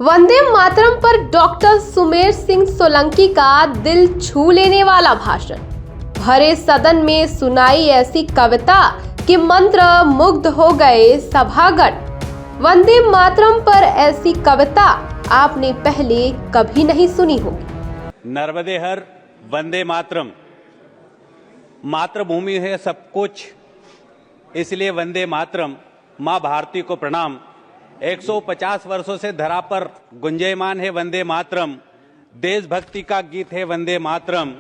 वंदे मातरम पर डॉक्टर सुमेर सिंह सोलंकी का दिल छू लेने वाला भाषण। भरे सदन में सुनाई ऐसी कविता कि मंत्र मुग्ध हो गए सभागण। वंदे मातरम पर ऐसी कविता आपने पहले कभी नहीं सुनी होगी। नर्मदे हर वंदे मातरम। मातृभूमि है सब कुछ, इसलिए वंदे मातरम। माँ भारती को प्रणाम। 150 वर्षों से धरा पर गुंजयमान है वंदे मातरम। देशभक्ति का गीत है वंदे मातरम।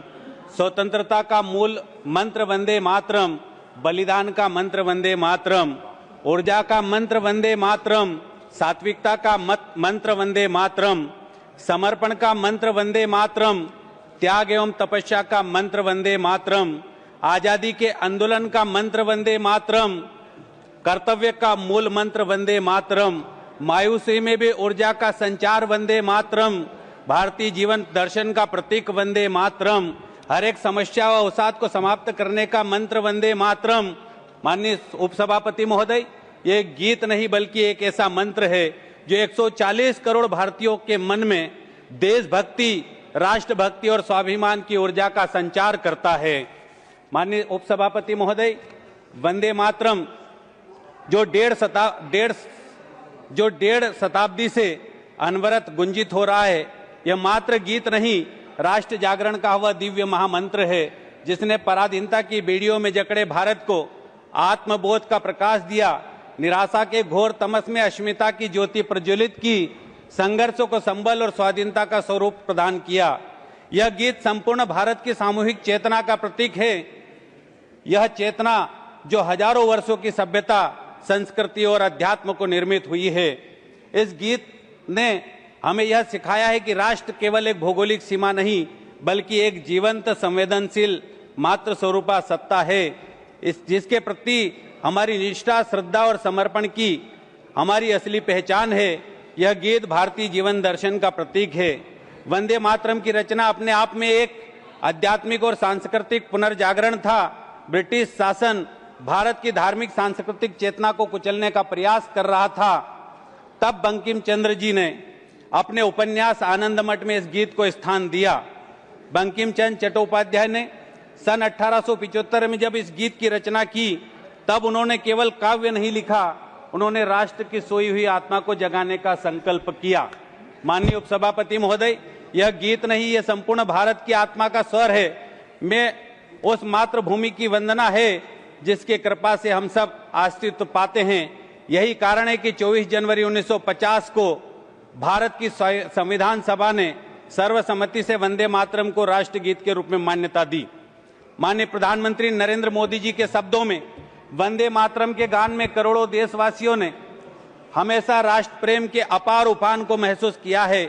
स्वतंत्रता का मूल मंत्र वंदे मातरम। बलिदान का मंत्र वंदे मातरम। ऊर्जा का मंत्र वंदे मातरम। सात्विकता का मंत्र वंदे मातरम। समर्पण का मंत्र वंदे मातरम। त्याग एवं तपस्या का मंत्र वंदे मातरम। आजादी के आंदोलन का मंत्र वंदे मातरम। कर्तव्य का मूल मंत्र वंदे मातरम। मायूसी में भी ऊर्जा का संचार वंदे मातरम। भारतीय जीवन दर्शन का प्रतीक वंदे मातरम। हर एक समस्या व अवसाद को समाप्त करने का मंत्र वंदे मातरम। माननीय उपसभापति महोदय, ये गीत नहीं बल्कि एक ऐसा मंत्र है जो 140 करोड़ भारतीयों के मन में देशभक्ति, राष्ट्रभक्ति और स्वाभिमान की ऊर्जा का संचार करता है। माननीय उपसभापति महोदय, वंदे मातरम जो डेढ़ शताब्दी से अनवरत गुंजित हो रहा है, यह मात्र गीत नहीं, राष्ट्र जागरण का वह दिव्य महामंत्र है जिसने पराधीनता की बेड़ियों में जकड़े भारत को आत्मबोध का प्रकाश दिया, निराशा के घोर तमस में अस्मिता की ज्योति प्रज्वलित की, संघर्षों को संबल और स्वाधीनता का स्वरूप प्रदान किया। यह गीत संपूर्ण भारत की सामूहिक चेतना का प्रतीक है। यह चेतना जो हजारों वर्षों की सभ्यता, संस्कृति और अध्यात्म को निर्मित हुई है। इस गीत ने हमें यह सिखाया है कि राष्ट्र केवल एक भौगोलिक सीमा नहीं बल्कि एक जीवंत, संवेदनशील मातृ स्वरूपा सत्ता है, जिसके प्रति हमारी निष्ठा, श्रद्धा और समर्पण की हमारी असली पहचान है। यह गीत भारतीय जीवन दर्शन का प्रतीक है। वंदे मातरम की रचना अपने आप में एक आध्यात्मिक और सांस्कृतिक पुनर्जागरण था। ब्रिटिश शासन भारत की धार्मिक सांस्कृतिक चेतना को कुचलने का प्रयास कर रहा था। तब बंकिम चंद्र जी ने अपने उपन्यास आनंद मठ में इस गीत को स्थान दिया। बंकिम चंद्र चट्टोपाध्याय ने सन 1875 में जब इस गीत की रचना की, तब उन्होंने केवल काव्य नहीं लिखा, उन्होंने राष्ट्र की सोई हुई आत्मा को जगाने का संकल्प किया। माननीय उपसभापति महोदय, यह गीत नहीं, यह संपूर्ण भारत की आत्मा का स्वर है। मैं उस मातृभूमि की वंदना है जिसके कृपा से हम सब अस्तित्व पाते हैं। यही कारण है कि 24 जनवरी 1950 को भारत की संविधान सभा ने सर्वसम्मति से वंदे मातरम को राष्ट्रगीत के रूप में मान्यता दी। माननीय प्रधानमंत्री नरेंद्र मोदी जी के शब्दों में, वंदे मातरम के गान में करोड़ों देशवासियों ने हमेशा राष्ट्र प्रेम के अपार उफान को महसूस किया है।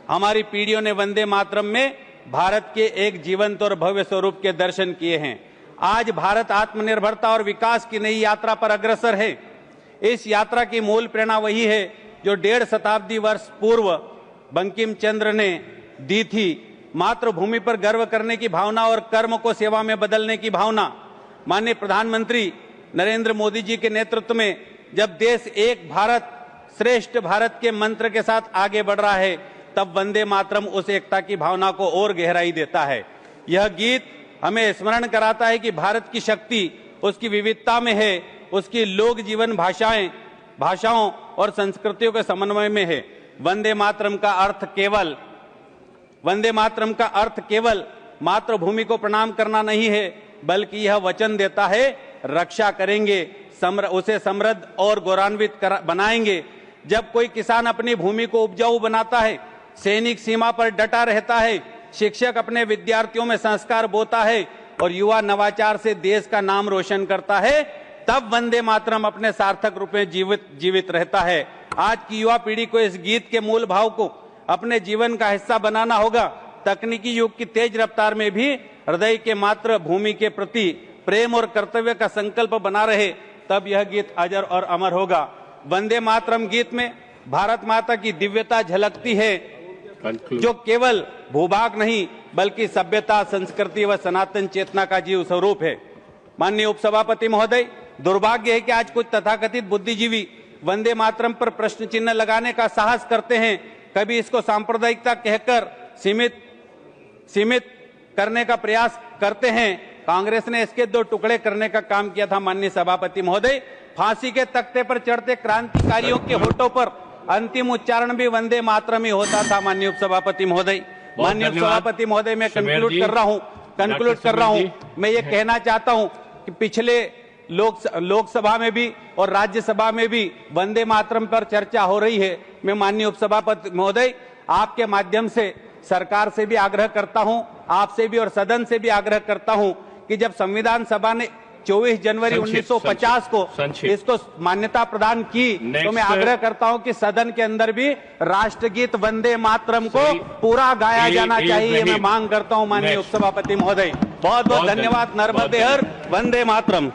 हमारी पीढ़ियों ने वंदे मातरम में भारत के एक जीवंत और भव्य स्वरूप के दर्शन किए हैं। आज भारत आत्मनिर्भरता और विकास की नई यात्रा पर अग्रसर है। इस यात्रा की मूल प्रेरणा वही है जो 1.5 शताब्दी वर्ष पूर्व बंकिम चंद्र ने दी थी। मातृभूमि पर गर्व करने की भावना और कर्म को सेवा में बदलने की भावना। माननीय प्रधानमंत्री नरेंद्र मोदी जी के नेतृत्व में जब देश एक भारत श्रेष्ठ भारत के मंत्र के साथ आगे बढ़ रहा है, तब वंदे मातरम उस एकता की भावना को और गहराई देता है। यह गीत हमें स्मरण कराता है कि भारत की शक्ति उसकी विविधता में है, उसकी लोक जीवन भाषाओं और संस्कृतियों के समन्वय में है। वंदे मातरम का अर्थ केवल मातृभूमि को प्रणाम करना नहीं है, बल्कि यह वचन देता है रक्षा करेंगे, उसे समृद्ध और गौरवान्वित बनाएंगे। जब कोई किसान अपनी भूमि को उपजाऊ बनाता है, सैनिक सीमा पर डटा रहता है, शिक्षक अपने विद्यार्थियों में संस्कार बोता है और युवा नवाचार से देश का नाम रोशन करता है, तब वंदे मातरम अपने सार्थक रूप में जीवित रहता है। आज की युवा पीढ़ी को इस गीत के मूल भाव को अपने जीवन का हिस्सा बनाना होगा। तकनीकी युग की तेज रफ्तार में भी हृदय के मातृभूमि के प्रति प्रेम और कर्तव्य का संकल्प बना रहे, तब यह गीत अजर और अमर होगा। वंदे मातरम गीत में भारत माता की दिव्यता झलकती है, जो केवल भूभाग नहीं बल्कि सभ्यता, संस्कृति व सनातन चेतना का जीव स्वरूप है। माननीय उपसभापति महोदय, दुर्भाग्य है कि आज कुछ तथाकथित बुद्धिजीवी वंदे मातरम पर प्रश्न चिन्ह लगाने का साहस करते हैं, कभी इसको सांप्रदायिकता कहकर सीमित करने का प्रयास करते हैं। कांग्रेस ने इसके 2 टुकड़े करने का काम किया था। माननीय सभापति महोदय, फांसी के तख्ते पर चढ़ते क्रांतिकारियों के होठों पर अंतिम उच्चारण भी वंदे मातरम ही होता था। माननीय उपसभापति महोदय, मैं कंक्लूड कर रहा हूं। मैं ये कहना चाहता हूं कि पिछले लोकसभा में भी और राज्यसभा में भी वंदे मातरम पर चर्चा हो रही है। मैं माननीय उपसभापति महोदय, आपके माध्यम से सरकार से भी आग्रह करता हूं, आपसे भी और सदन से भी आग्रह करता हूं कि जब संविधान सभा ने 24 जनवरी 1950 को इसको मान्यता प्रदान की, तो मैं आग्रह करता हूं कि सदन के अंदर भी राष्ट्रगीत वंदे मातरम को पूरा गाया जाना चाहिए। मैं मांग करता हूं माननीय उपसभापति महोदय। बहुत बहुत धन्यवाद। नर्मदे हर, वंदे मातरम।